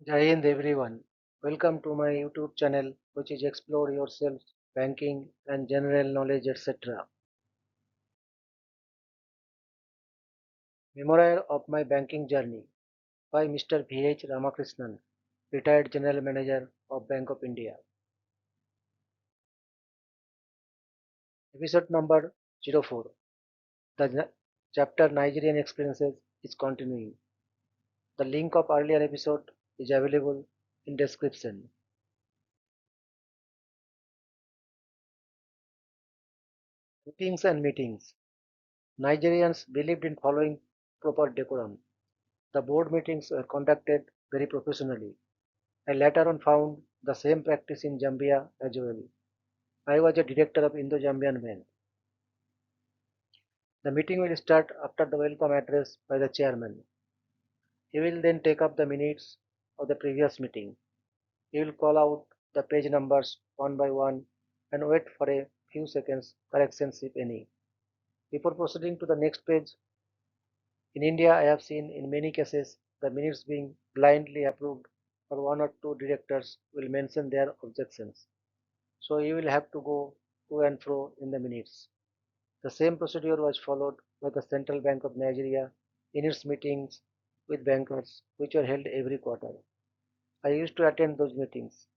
Jai Hind everyone. Welcome to my YouTube channel, which is Explore Yourself, Banking and General Knowledge, etc. Memoir of my banking journey by Mr. V.H. Ramakrishnan, retired General Manager of Bank of India. Episode number 04. The chapter Nigerian Experiences is continuing. The link of earlier episode is available in description. Meetings and meetings. Nigerians believed in following proper decorum. The board meetings were conducted very professionally. I later on found the same practice in Zambia as well. I was a director of Indo-Zambian Bank. The meeting will start after the welcome address by the chairman. He will then take up the minutes of the previous meeting. He will call out the page numbers one by one and wait for a few seconds corrections if any. Before proceeding to the next page, in India I have seen in many cases the minutes being blindly approved or one or two directors will mention their objections. So you will have to go to and fro in the minutes. The same procedure was followed by the Central Bank of Nigeria in its meetings with bankers, which were held every quarter. I used to attend those meetings.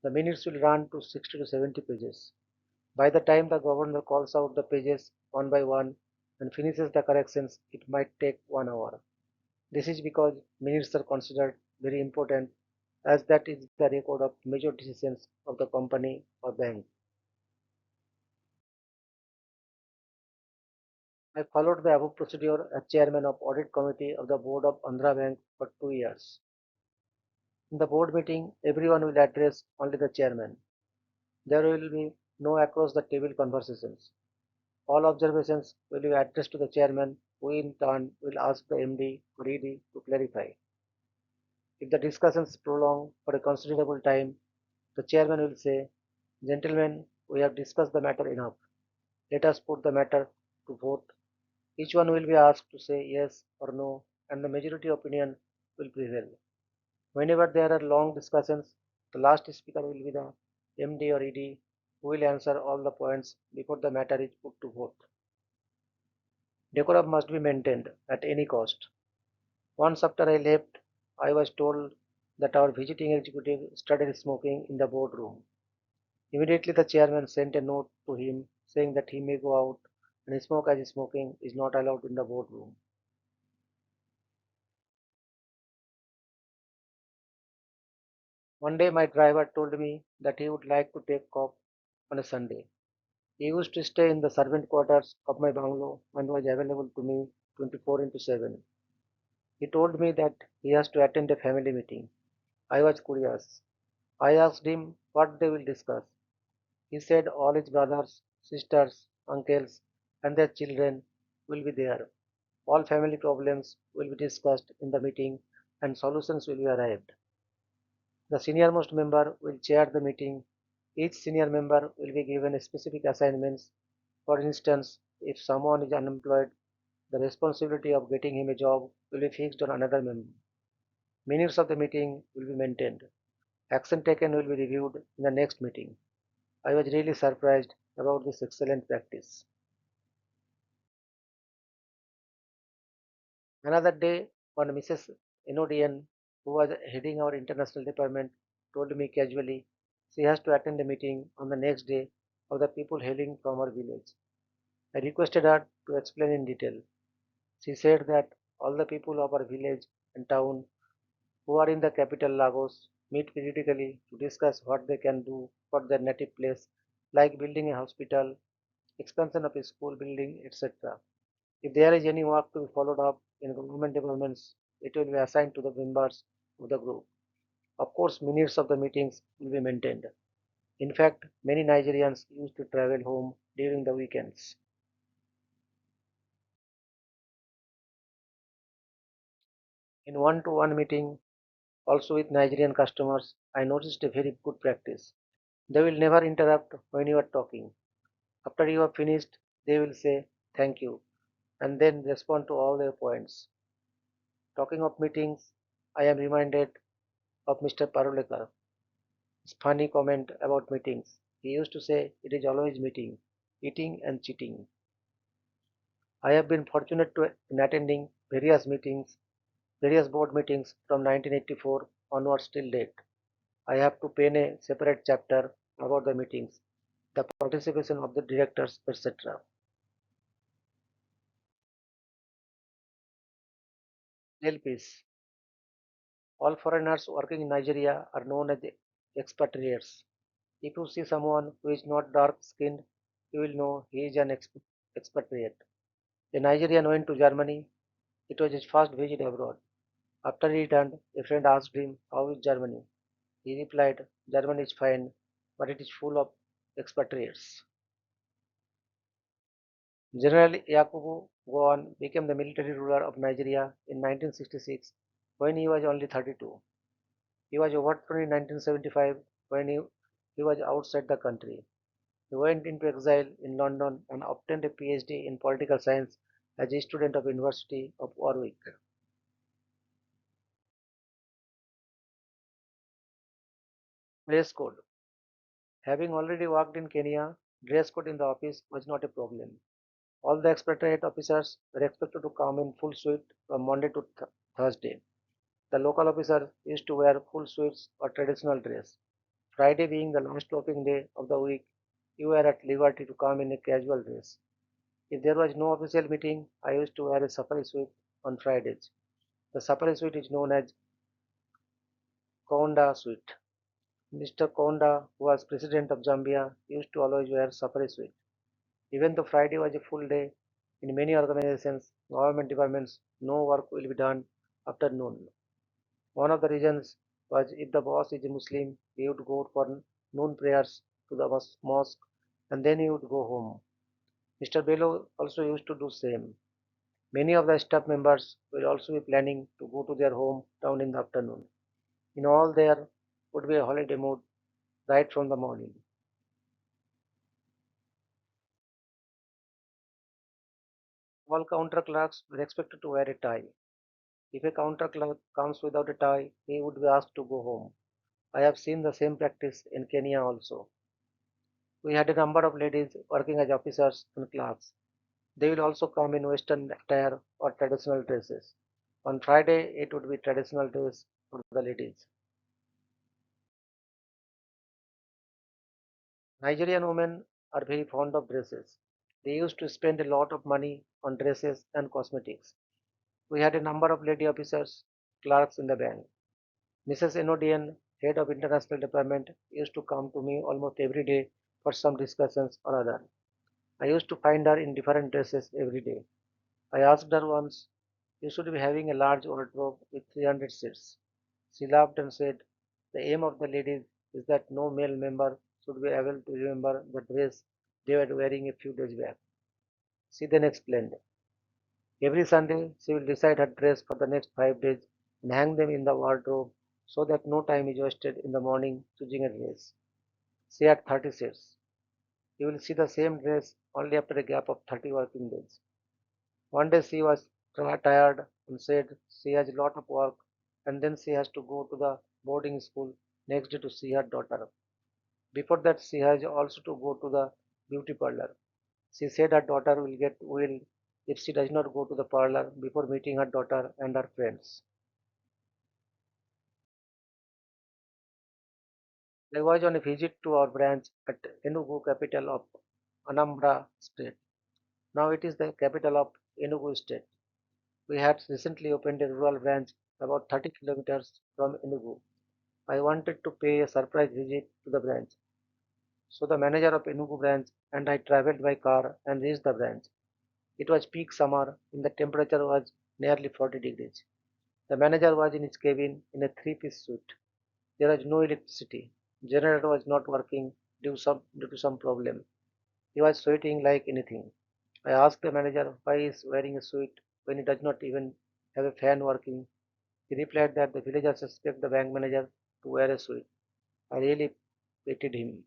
The minutes will run to 60 to 70 pages. By the time the governor calls out the pages one by one and finishes the corrections, it might take 1 hour. This is because minutes are considered very important as that is the record of major decisions of the company or bank. I followed the above procedure as chairman of audit committee of the board of Andhra Bank for 2 years. In the board meeting, everyone will address only the chairman. There will be no across the table conversations. All observations will be addressed to the chairman, who in turn will ask the MD or ED to clarify. If the discussions prolong for a considerable time, the chairman will say, "Gentlemen, we have discussed the matter enough. Let us put the matter to vote." Each one will be asked to say yes or no, and the majority opinion will prevail. Whenever there are long discussions, the last speaker will be the MD or ED who will answer all the points before the matter is put to vote. Decorum must be maintained at any cost. Once after I left, I was told that our visiting executive started smoking in the boardroom. Immediately, the chairman sent a note to him saying that he may go out and smoke as smoking is not allowed in the boardroom. One day, my driver told me that he would like to take off on a Sunday. He used to stay in the servant quarters of my bungalow and was available to me 24 into 7. He told me that he has to attend a family meeting. I was curious. I asked him what they will discuss. He said all his brothers, sisters, uncles, and their children will be there. All family problems will be discussed in the meeting and solutions will be arrived. The senior-most member will chair the meeting. Each senior member will be given specific assignments. For instance, if someone is unemployed, the responsibility of getting him a job will be fixed on another member. Minutes of the meeting will be maintained. Action taken will be reviewed in the next meeting. I was really surprised about this excellent practice. Another day, when Mrs. Enodian, who was heading our international department, told me casually she has to attend a meeting on the next day of the people hailing from her village. I requested her to explain in detail. She said that all the people of our village and town who are in the capital Lagos meet periodically to discuss what they can do for their native place, like building a hospital, expansion of a school building, etc. If there is any work to be followed up in government departments, it will be assigned to the members of the group. Of course, minutes of the meetings will be maintained. In fact, many Nigerians used to travel home during the weekends. In one-to-one meeting, also with Nigerian customers, I noticed a very good practice. They will never interrupt when you are talking. After you have finished, they will say thank you and then respond to all their points. Talking of meetings, I am reminded of Mr. Parulekar. His funny comment about meetings. He used to say, "It is always meeting, eating and cheating." I have been fortunate to in attending various board meetings from 1984 onwards till date. I have to pen a separate chapter about the meetings, the participation of the directors, etc. LPs. All foreigners working in Nigeria are known as expatriates. If you see someone who is not dark skinned, you will know he is an expatriate. A Nigerian went to Germany. It was his first visit abroad. After he returned, a friend asked him, "How is Germany?" He replied, "Germany is fine, but it is full of expatriates." General Yakubu Gowon became the military ruler of Nigeria in 1966 when he was only 32. He was overthrown in 1975 when he was outside the country. He went into exile in London and obtained a PhD in political science as a student of University of Warwick. Dress code. Having already worked in Kenya, dress code in the office was not a problem. All the expatriate officers were expected to come in full suit from Monday to Thursday. The local officers used to wear full suits or traditional dress. Friday being the last working day of the week, you were at liberty to come in a casual dress. If there was no official meeting, I used to wear a safari suit on Fridays. The safari suit is known as Konda suit. Mr. Konda, who was president of Zambia, used to always wear safari suit. Even though Friday was a full day, in many organizations, government departments, no work will be done after noon. One of the reasons was if the boss is a Muslim, he would go for noon prayers to the mosque and then he would go home. Mr. Bello also used to do same. Many of the staff members will also be planning to go to their home town in the afternoon. In all, there would be a holiday mood right from the morning. All counter clerks were expected to wear a tie. If a counter clerk comes without a tie, he would be asked to go home. I have seen the same practice in Kenya also. We had a number of ladies working as officers and clerks. They will also come in Western attire or traditional dresses. On Friday, it would be traditional dress for the ladies. Nigerian women are very fond of dresses. They used to spend a lot of money on dresses and cosmetics. We had a number of lady officers, clerks in the bank. Mrs. Enodian, head of international department, used to come to me almost every day for some discussions or other. I used to find her in different dresses every day. I asked her once, "You should be having a large wardrobe with 300 seats." She laughed and said, "The aim of the ladies is that no male member should be able to remember the dress they were wearing a few days back." She then explained, "Every Sunday she will decide her dress for the next 5 days and hang them in the wardrobe so that no time is wasted in the morning choosing a dress." She had 30 sets. You will see the same dress only after a gap of 30 working days. One day she was tired and said she has a lot of work and then she has to go to the boarding school next day to see her daughter. Before that, she has also to go to the beauty parlor. She said her daughter will get ill if she does not go to the parlor before meeting her daughter and her friends. I was on a visit to our branch at Enugu, capital of Anambra State. Now it is the capital of Enugu State. We had recently opened a rural branch about 30 kilometers from Enugu. I wanted to pay a surprise visit to the branch. So the manager of Enugu branch and I traveled by car and reached the branch. It was peak summer and the temperature was nearly 40 degrees. The manager was in his cabin in a three-piece suit. There was no electricity. Generator was not working due to some problem. He was sweating like anything. I asked the manager why he is wearing a suit when he does not even have a fan working. He replied that the villagers expect the bank manager to wear a suit. I really pitied him.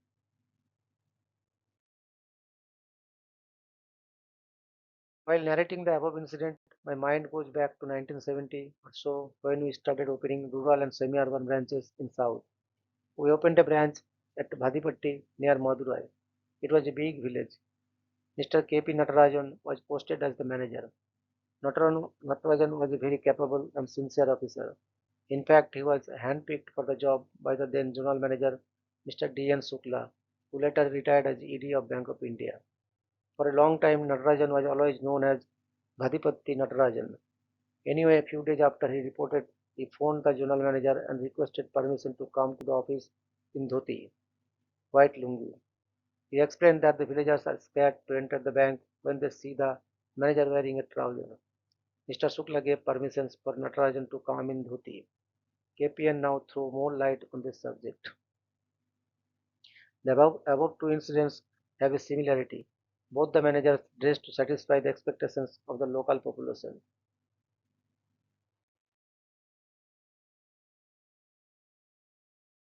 While narrating the above incident, My mind goes back to 1970 or so when we started opening rural and semi-urban branches in South. We opened a branch at Bhadipatti near Madurai. It was a big village. Mr. K.P. Natarajan was posted as the manager. Natarajan was a very capable and sincere officer. In fact, he was handpicked for the job by the then general manager, Mr. D.N. Sukla, who later retired as ED of Bank of India. For a long time, Natarajan was always known as Bhadipatti Natarajan. Anyway, a few days after he reported, he phoned the general manager and requested permission to come to the office in dhoti, white lungi. He explained that the villagers are scared to enter the bank when they see the manager wearing a trouser. Mr. Shukla gave permissions for Natarajan to come in dhoti. KPN now threw more light on this subject. The above two incidents have a similarity. Both the managers dressed to satisfy the expectations of the local population.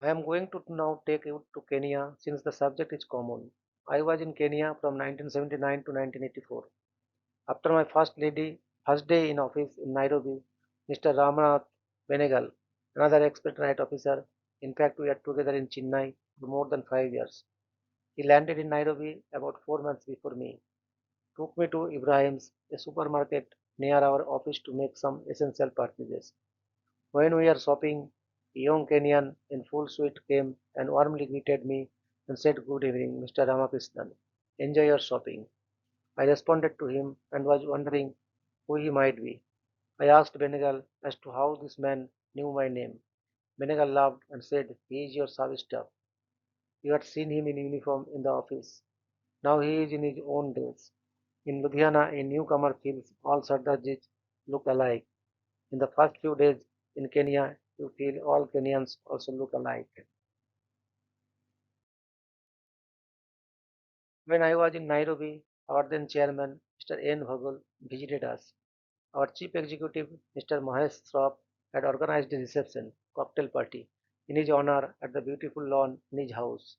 I am going to now take you to Kenya since the subject is common. I was in Kenya from 1979 to 1984. After my first day in office in Nairobi, Mr. Ramnath Benegal, another expert right officer, in fact we are together in Chennai for more than 5 years. He landed in Nairobi about 4 months before me, took me to Ibrahim's, a supermarket near our office to make some essential purchases. When we were shopping, a young Kenyan in full suit came and warmly greeted me and said, "Good evening, Mr. Ramakrishnan. Enjoy your shopping." I responded to him and was wondering who he might be. I asked Benegal as to how this man knew my name. Benegal laughed and said, "He is your service staff. You had seen him in uniform in the office. Now he is in his own dress." In Ludhiana, a newcomer feels all Sardarjis look alike. In the first few days in Kenya, you feel all Kenyans also look alike. When I was in Nairobi, our then chairman, Mr. N. Bhagal, visited us. Our chief executive, Mr. Mahesh Shroff, had organized a reception cocktail party in his honor at the beautiful lawn in his house.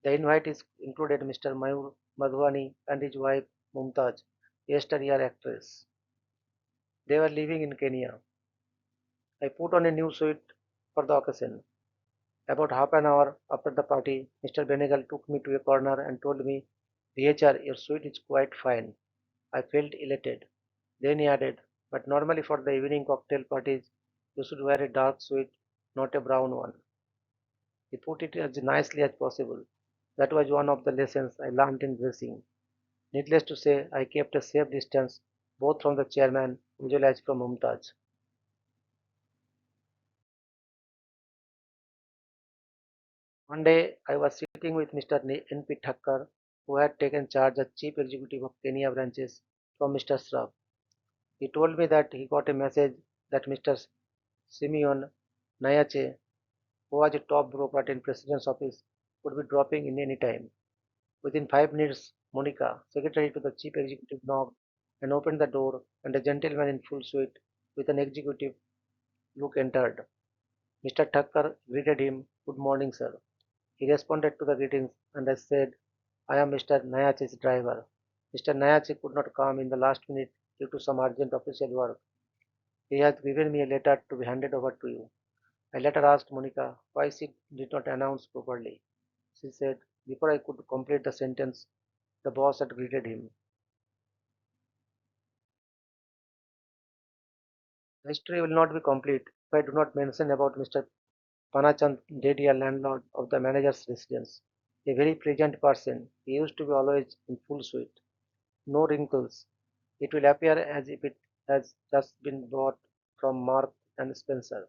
The invitees included Mr. Mayur Madhwani and his wife Mumtaz, yesteryear actress. They were living in Kenya. I put on a new suit for the occasion. About half an hour after the party, Mr. Benegal took me to a corner and told me, "VHR, your suit is quite fine." I felt elated. Then he added, "But normally for the evening cocktail parties, you should wear a dark suit, not a brown one." He put it as nicely as possible. That was one of the lessons I learned in dressing. Needless to say, I kept a safe distance both from the chairman as well as from Mumtaz. One day, I was sitting with Mr. N.P. Thakkar, who had taken charge as chief executive of Kenya branches from Mr. Sraf. He told me that he got a message that Mr. Simeon Nayache, who was a top bureaucrat in President's office, would be dropping in any time. Within 5 minutes, Monica, secretary to the chief executive, knocked and opened the door, and a gentleman in full suit with an executive look entered. Mr. Thakkar greeted him, "Good morning, sir." He responded to the greetings, and I said, "I am Mr. Nayache's driver. Mr. Nayache could not come in the last minute due to some urgent official work. He has given me a letter to be handed over to you." I later asked Monica why she did not announce properly. She said, before I could complete the sentence, the boss had greeted him. The history will not be complete if I do not mention about Mr. Panachand Dedia, landlord of the manager's residence. A very pleasant person, he used to be always in full suit. No wrinkles. It will appear as if it has just been bought from Mark and Spencer.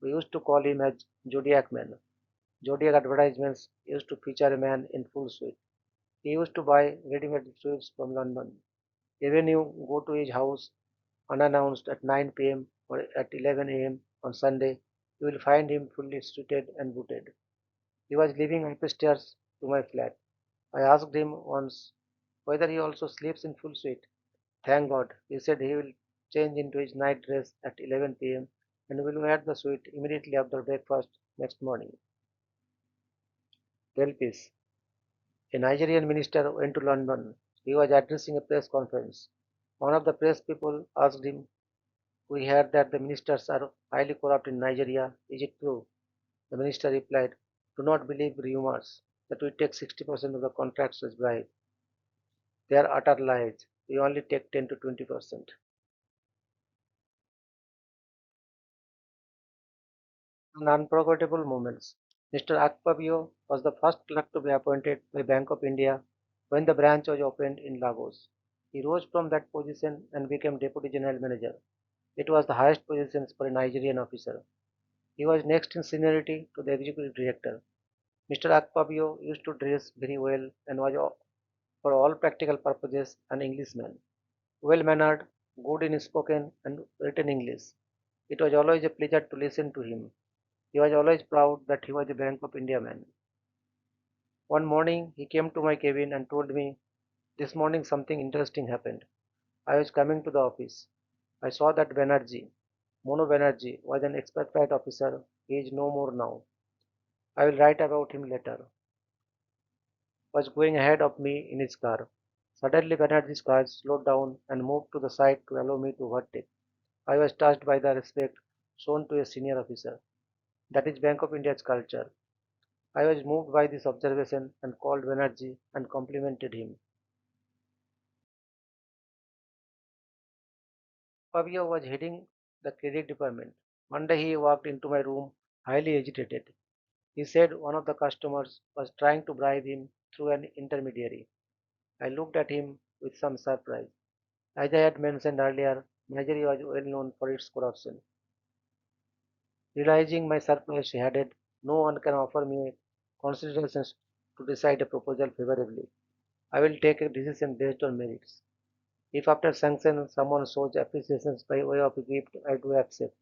We used to call him as Zodiac Man. Zodiac advertisements used to feature a man in full suit. He used to buy ready-made suits from London. Even you go to his house unannounced at 9 p.m. or at 11 a.m. on Sunday, you will find him fully suited and booted. He was living upstairs to my flat. I asked him once whether he also sleeps in full suit. Thank God, he said he will change into his night dress at 11 p.m. and will wear the suit immediately after breakfast next morning. Tell peace. A Nigerian minister went to London. He was addressing a press conference. One of the press people asked him, "We heard that the ministers are highly corrupt in Nigeria. Is it true?" The minister replied, "Do not believe rumors that we take 60% of the contracts as bribe. They are utter lies. We only take 10 to 20%. And unforgettable moments. Mr. Akpabio was the first clerk to be appointed by Bank of India when the branch was opened in Lagos. He rose from that position and became Deputy General Manager. It was the highest position for a Nigerian officer. He was next in seniority to the Executive Director. Mr. Akpabio used to dress very well and was, for all practical purposes, an Englishman. Well mannered, good in spoken and written English. It was always a pleasure to listen to him. He was always proud that he was a Bank of India man. One morning he came to my cabin and told me, "This morning something interesting happened. I was coming to the office. I saw that Banerjee, Mono Banerjee, was an expatriate officer. He is no more now. I will write about him later." Was going ahead of me in his car. Suddenly Banerjee's car slowed down and moved to the side to allow me to overtake. I was touched by the respect shown to a senior officer. That is Bank of India's culture. I was moved by this observation and called Banerjee and complimented him. Fabio was heading the credit department. One day he walked into my room highly agitated. He said one of the customers was trying to bribe him through an intermediary. I looked at him with some surprise. As I had mentioned earlier, Nigeria was well known for its corruption. Realizing my surprise, she added, "No one can offer me considerations to decide a proposal favorably. I will take a decision based on merits. If after sanction someone shows appreciation by way of a gift, I do accept.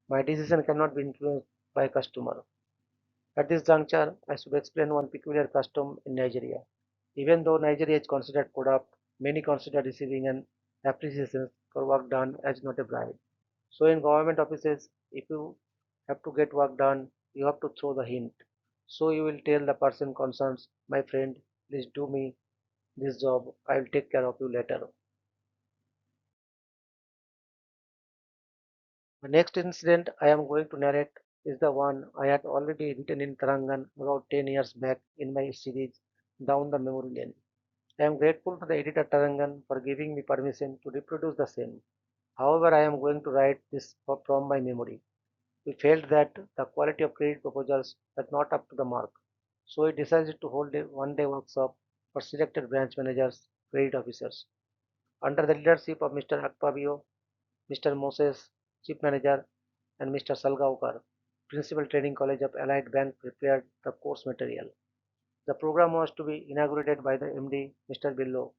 My decision cannot be influenced by a customer." At this juncture, I should explain one peculiar custom in Nigeria. Even though Nigeria is considered corrupt, many consider receiving an appreciation for work done as not a bribe. So in government offices, if you have to get work done, you have to throw the hint. So you will tell the person concerned, "My friend, please do me this job. I will take care of you later." The next incident I am going to narrate is the one I had already written in Tarangan about 10 years back in my series Down the Memory Lane. I am grateful to the editor Tarangan for giving me permission to reproduce the same. However, I am going to write this from my memory. We felt that the quality of credit proposals was not up to the mark, so we decided to hold a one-day workshop for selected branch managers, credit officers. Under the leadership of Mr. Akpabio, Mr. Moses, Chief Manager, and Mr. Salgaonkar, Principal Training College of Allied Bank prepared the course material. The program was to be inaugurated by the MD, Mr. Billo,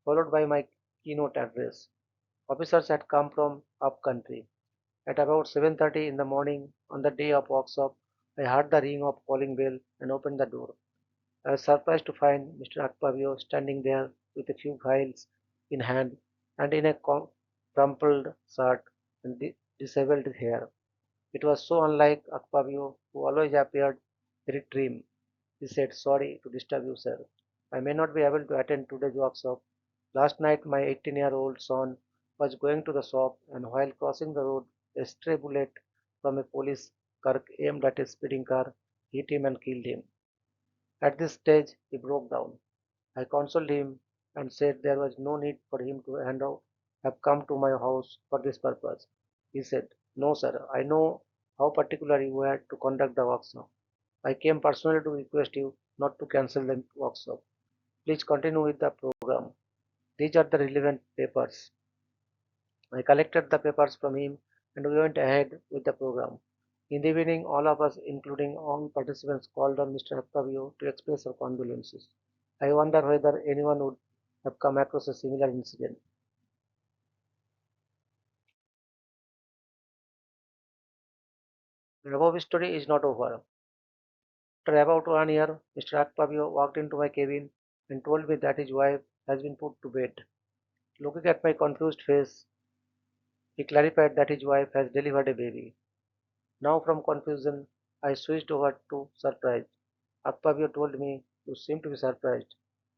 followed by my keynote address. Officers had come from up country. At about 7:30 in the morning on the day of workshop, I heard the ring of calling bell and opened the door. I was surprised to find Mr. Akpavio standing there with a few files in hand and in a crumpled shirt and disabled hair. It was so unlike Akpavio, who always appeared very trim. He said, "Sorry to disturb you, sir. I may not be able to attend today's workshop. Last night, my 18-year-old son was going to the shop, and while crossing the road, a stray bullet from a police clerk aimed at a speeding car hit him and killed him." At this stage, he broke down. I consoled him and said there was no need for him to have come to my house for this purpose. He said, "No, sir, I know how particular you were to conduct the workshop. I came personally to request you not to cancel the workshop. Please continue with the program. These are the relevant papers." I collected the papers from him and we went ahead with the program. In the evening, all of us, including all participants, called on Mr. Octavio to express our condolences. I wonder whether anyone would have come across a similar incident. The above story is not over. After about 1 year, Mr. Octavio walked into my cabin and told me that his wife has been put to bed. Looking at my confused face, he clarified that his wife has delivered a baby. Now from confusion, I switched over to surprise. Akpabio told me, "You seem to be surprised.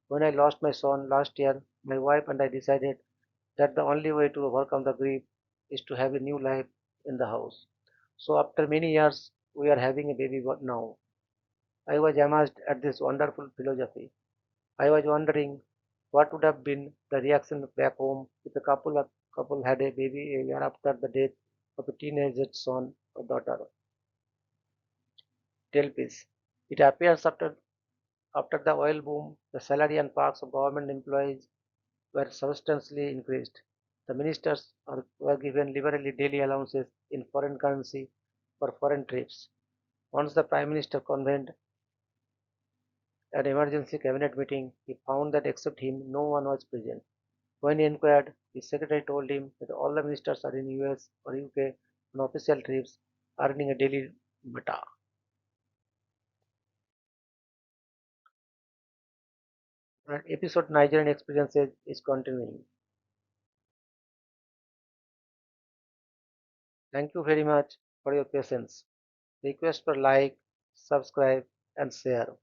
When I lost my son last year, my wife and I decided that the only way to overcome the grief is to have a new life in the house. So after many years, we are having a baby now. I was amazed at this wonderful philosophy. I was wondering what would have been the reaction back home if a couple had a baby a year after the death of a teenage son or daughter. Tell peace. It appears after the oil boom, the salary and parks of government employees were substantially increased. The ministers were given liberally daily allowances in foreign currency for foreign trips. Once the Prime Minister convened an emergency cabinet meeting, he found that except him, no one was present. When he inquired, his secretary told him that all the ministers are in US or UK on official trips, earning a daily bata. And episode Nigerian experiences is continuing. Thank you very much for your patience. Request for like, subscribe, and share.